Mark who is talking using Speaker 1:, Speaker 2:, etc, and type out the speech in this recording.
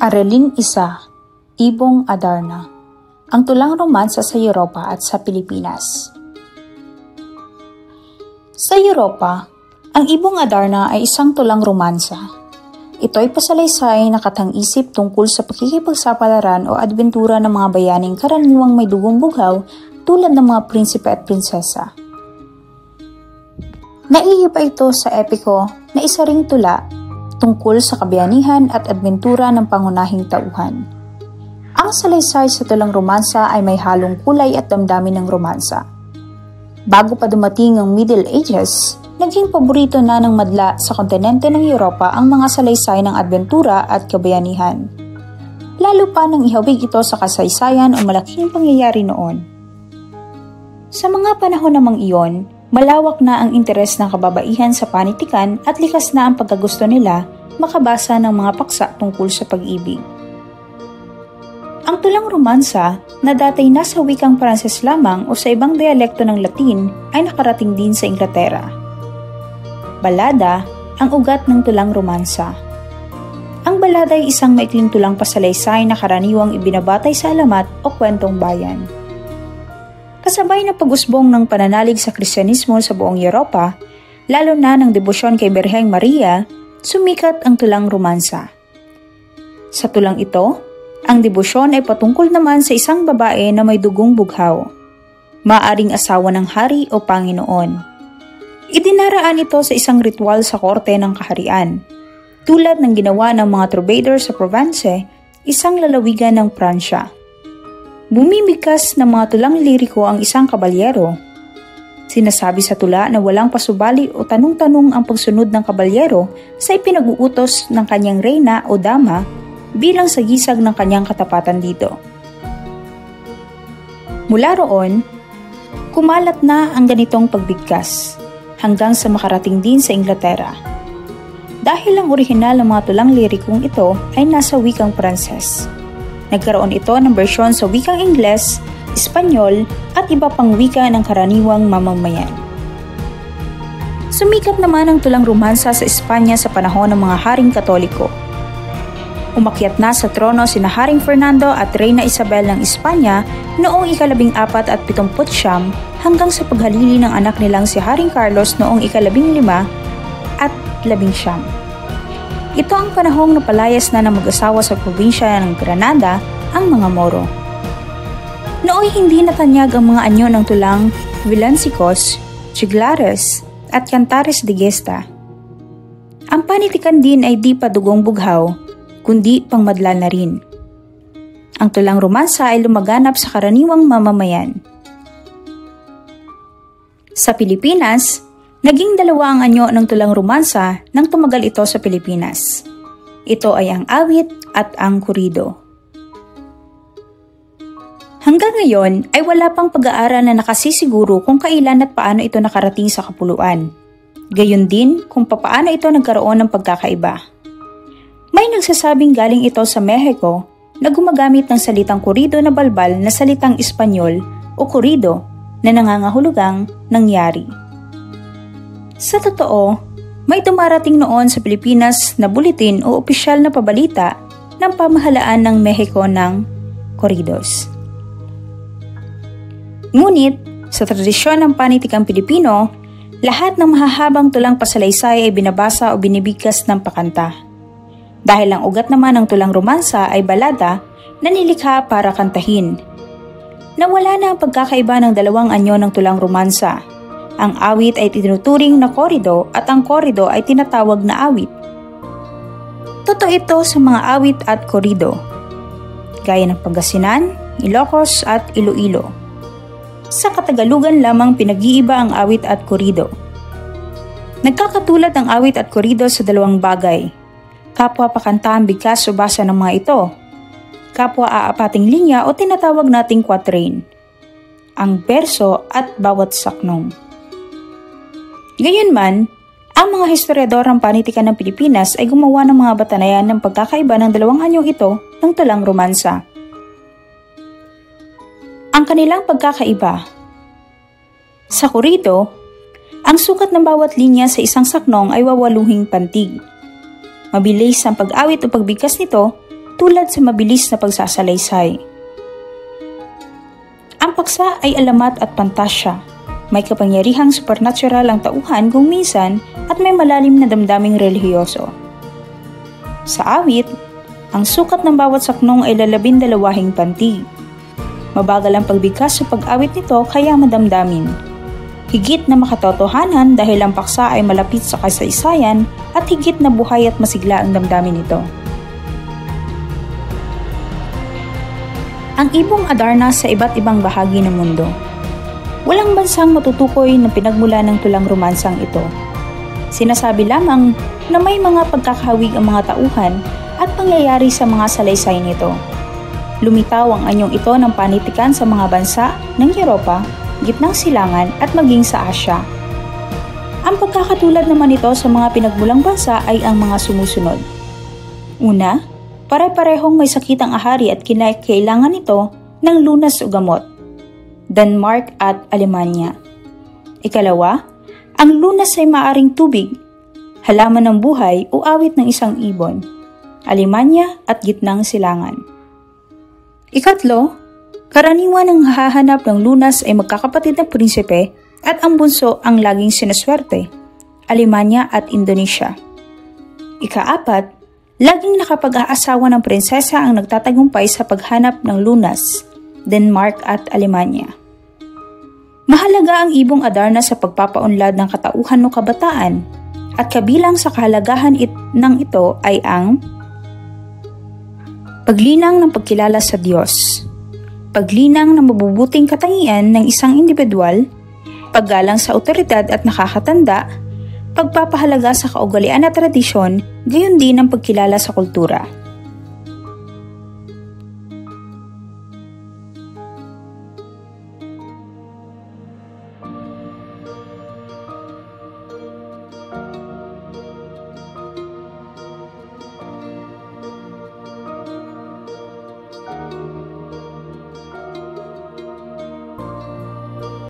Speaker 1: Aralin 1, Ibong Adarna, ang tulang romansa sa Europa at sa Pilipinas. Sa Europa, ang Ibong Adarna ay isang tulang romansa. Ito ay pasalaysay na katang-isip tungkol sa pakikipagsapalaran o adbentura ng mga bayaning karaniwang may dugong bughaw tulad ng mga prinsipe at prinsesa. Naiiba ito sa epiko na isa ring tula tungkol sa kabayanihan at adbentura ng pangunahing tauhan. Ang salaysay sa tulang romansa ay may halong kulay at damdamin ng romansa. Bago pa dumating ang Middle Ages, naging paborito na ng madla sa kontinente ng Europa ang mga salaysay ng adbentura at kabayanihan. Lalo pa nang ihawig ito sa kasaysayan o malaking pangyayari noon. Sa mga panahon namang iyon, malawak na ang interes ng kababaihan sa panitikan at likas na ang pagkagusto nila makabasa ng mga paksa tungkol sa pag-ibig. Ang tulang romansa na datay nasa wikang Pranses lamang o sa ibang dialekto ng Latin ay nakarating din sa Inglaterra. Balada ang ugat ng tulang romansa. Ang balada ay isang maikling tulang pasalaysay na karaniwang ibinabatay sa alamat o kwentong bayan. Kasabay na pag-usbong ng pananalig sa Kristyanismo sa buong Europa, lalo na ng debosyon kay Birheng Maria, sumikat ang tulang romansa. Sa tulang ito, ang debosyon ay patungkol naman sa isang babae na may dugong bughaw, maaring asawa ng hari o Panginoon. Idinaraan ito sa isang ritual sa korte ng kaharian, tulad ng ginawa ng mga troubadour sa Provence, isang lalawigan ng Pransya. Bumibigkas ng mga tulang liriko ang isang kabalyero. Sinasabi sa tula na walang pasubali o tanong-tanong ang pagsunod ng kabalyero sa ipinag-uutos ng kanyang reyna o dama bilang sagisag ng kanyang katapatan dito. Mula roon, kumalat na ang ganitong pagbigkas hanggang sa makarating din sa Inglaterra. Dahil ang orihinal ng mga tulang lirikong ito ay nasa wikang Pranses. Nagkaroon ito ng bersyon sa wikang Ingles, Espanyol at iba pang wika ng karaniwang mamamayan. Sumikat naman ang tulang romansa sa Espanya sa panahon ng mga haring Katoliko. Umakyat na sa trono sina Haring Fernando at Reyna Isabel ng Espanya noong ika-14 at 79 hanggang sa paghalili ng anak nilang si Haring Carlos noong ika-15 at 19. Ito ang panahong napalayas na ng mag-asawa sa probinsya ng Granada ang mga Moro. Nooy hindi natanyag ang mga anyo ng tulang Villancicos, Chiglares at Cantares de Gesta. Ang panitikan din ay di pa dugong bughaw, kundi pangmadla na rin. Ang tulang romansa ay lumaganap sa karaniwang mamamayan. Sa Pilipinas, naging dalawa ang anyo ng tulang romansa nang tumagal ito sa Pilipinas. Ito ay ang awit at ang kurido. Hanggang ngayon ay wala pang pag-aaral na nakasisiguro kung kailan at paano ito nakarating sa kapuluan. Gayon din kung papaano ito nagkaroon ng pagkakaiba. May nagsasabing galing ito sa Mexico na gumagamit ng salitang kurido na balbal na salitang Espanyol o kurido na nangangahulugang nangyari. Sa totoo, may dumarating noon sa Pilipinas na buletin o opisyal na pabalita ng pamahalaan ng Mexico ng corridos. Ngunit, sa tradisyon ng panitikang Pilipino, lahat ng mahahabang tulang pasalaysay ay binabasa o binibigkas ng pakanta. Dahil ang ugat naman ng tulang romansa ay balada na nilikha para kantahin. Nawala na ang pagkakaiba ng dalawang anyo ng tulang romansa. Ang awit ay tinuturing na korido at ang korido ay tinatawag na awit. Totoo ito sa mga awit at korido, gaya ng Pangasinan, Ilocos at Iloilo. Sa Katagalugan lamang pinag-iiba ang awit at korido. Nagkakatulad ang awit at korido sa dalawang bagay. Kapwa pakanta ang bigkas o basa ng mga ito. Kapwa aapating linya o tinatawag nating quatrain. Ang berso at bawat saknong. Gayunman, ang mga historiador ng panitikan ng Pilipinas ay gumawa ng mga batanayan ng pagkakaiba ng dalawang anyong ito ng tulang romansa. Ang kanilang pagkakaiba. Sa kurido, ang sukat ng bawat linya sa isang saknong ay wawaluhing pantig. Mabilis ang pag-awit o pagbigkas nito tulad sa mabilis na pagsasalaysay. Ang paksa ay alamat at pantasya. May kapangyarihang supernatural ang tauhan kung minsan at may malalim na damdaming relihiyoso. Sa awit, ang sukat ng bawat saknong ay 12 pantig. Mabagal ang pagbigkas sa pag-awit nito kaya madamdamin. Higit na makatotohanan dahil ang paksa ay malapit sa kasaysayan at higit na buhay at masigla ang damdamin nito. Ang ibong Adarna sa iba't ibang bahagi ng mundo. Walang bansang matutukoy na pinagmula ng tulang romansang ito. Sinasabi lamang na may mga pagkakahawig ang mga tauhan at pangyayari sa mga salaysay nito. Lumitaw ang anyong ito ng panitikan sa mga bansa ng Europa, Gitnang Silangan at maging sa Asya. Ang pagkakatulad naman ito sa mga pinagmulang bansa ay ang mga sumusunod. Una, pare-parehong may sakit ang ahari at kinakailangan ito ng lunas o gamot. Denmark at Alemanya. Ikalawa, ang lunas ay maaring tubig, halaman ng buhay o awit ng isang ibon. Alemanya at Gitnang Silangan. Ikatlo, karaniwan ang hahanap ng lunas ay magkakapatid na prinsipe at ang bunso ang laging sinaswerte. Alemanya at Indonesia. Ikaapat, laging nakapag-aasawa ng prinsesa ang nagtatagumpay sa paghanap ng lunas. Denmark at Alemanya. Mahalaga ang ibong Adarna sa pagpapaunlad ng katauhan o kabataan at kabilang sa kahalagahan ng ito ay ang paglinang ng pagkilala sa Diyos, paglinang ng mabubuting katangian ng isang individual, paggalang sa awtoridad at nakakatanda, pagpapahalaga sa kaugalian at tradisyon, gayon din ang pagkilala sa kultura.